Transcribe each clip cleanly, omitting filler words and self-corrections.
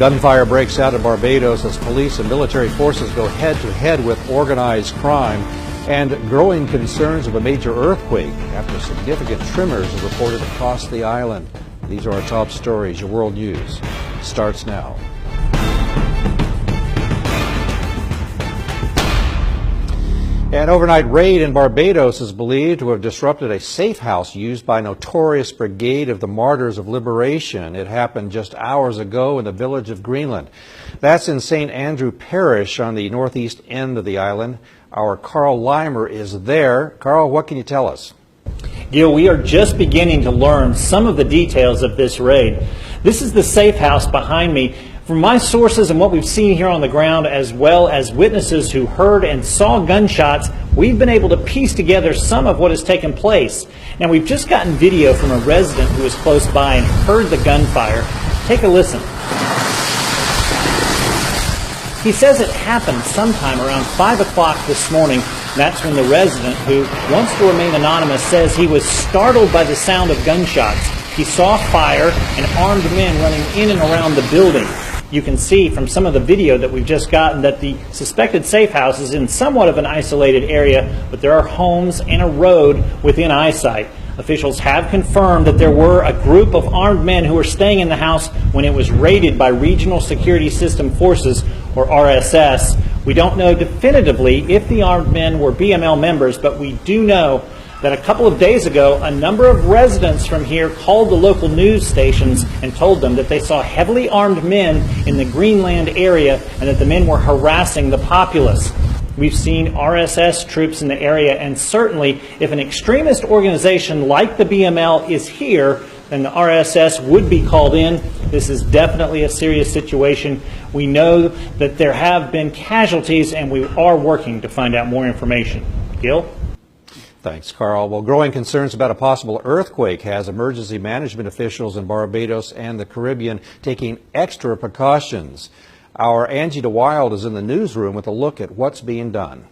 Gunfire breaks out in Barbados as police and military forces go head-to-head with organized crime, and growing concerns of a major earthquake after significant tremors are reported across the island. These are our top stories. Your World News starts now. An overnight raid in Barbados is believed to have disrupted a safe house used by a notorious Brigade of the Martyrs of Liberation. It happened just hours ago in the village of Greenland. That's in St. Andrew Parish on the northeast end of the island. Our Carl Leimer is there. Carl, what can you tell us? Gil, we are just beginning to learn some of the details of this raid. This is the safe house behind me. From my sources and what we've seen here on the ground, as well as witnesses who heard and saw gunshots, we've been able to piece together some of what has taken place. Now, we've just gotten video from a resident who was close by and heard the gunfire. Take a listen. He says it happened sometime around 5 o'clock this morning. That's when the resident, who wants to remain anonymous, says he was startled by the sound of gunshots. He saw fire and armed men running in and around the building. You can see from some of the video that we've just gotten that the suspected safe house is in somewhat of an isolated area, but there are homes and a road within eyesight. Officials have confirmed that there were a group of armed men who were staying in the house when it was raided by Regional Security System Forces, or RSS. We don't know definitively if the armed men were BML members, but we do know that a couple of days ago, a number of residents from here called the local news stations and told them that they saw heavily armed men in the Greenland area and that the men were harassing the populace. We've seen RSS troops in the area, and certainly if an extremist organization like the BML is here, then the RSS would be called in. This is definitely a serious situation. We know that there have been casualties, and we are working to find out more information. Gil? Thanks, Carl. Well, growing concerns about a possible earthquake has emergency management officials in Barbados and the Caribbean taking extra precautions. Our Angie DeWild is in the newsroom with a look at what's being done.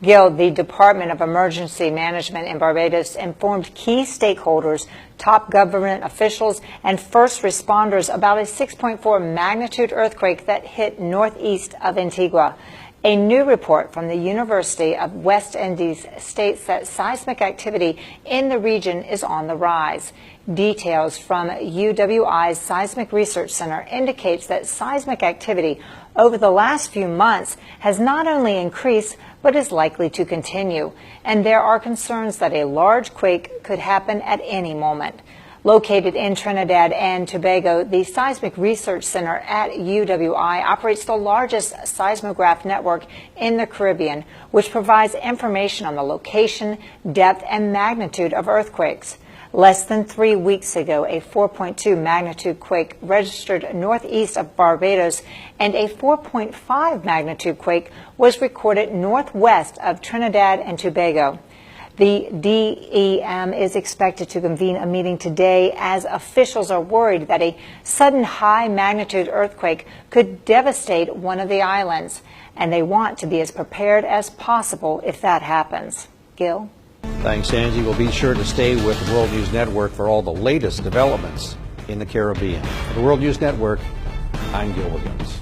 Gil, the Department of Emergency Management in Barbados informed key stakeholders, top government officials, and first responders about a 6.4 magnitude earthquake that hit northeast of Antigua. A new report from the University of West Indies states that seismic activity in the region is on the rise. Details from UWI's Seismic Research Center indicates that seismic activity over the last few months has not only increased, but is likely to continue. And there are concerns that a large quake could happen at any moment. Located in Trinidad and Tobago, the Seismic Research Center at UWI operates the largest seismograph network in the Caribbean, which provides information on the location, depth, and magnitude of earthquakes. Less than 3 weeks ago, a 4.2 magnitude quake registered northeast of Barbados, and a 4.5 magnitude quake was recorded northwest of Trinidad and Tobago. The DEM is expected to convene a meeting today as officials are worried that a sudden high-magnitude earthquake could devastate one of the islands, and they want to be as prepared as possible if that happens. Gil? Thanks, Angie. We'll be sure to stay with the World News Network for all the latest developments in the Caribbean. For the World News Network, I'm Gil Williams.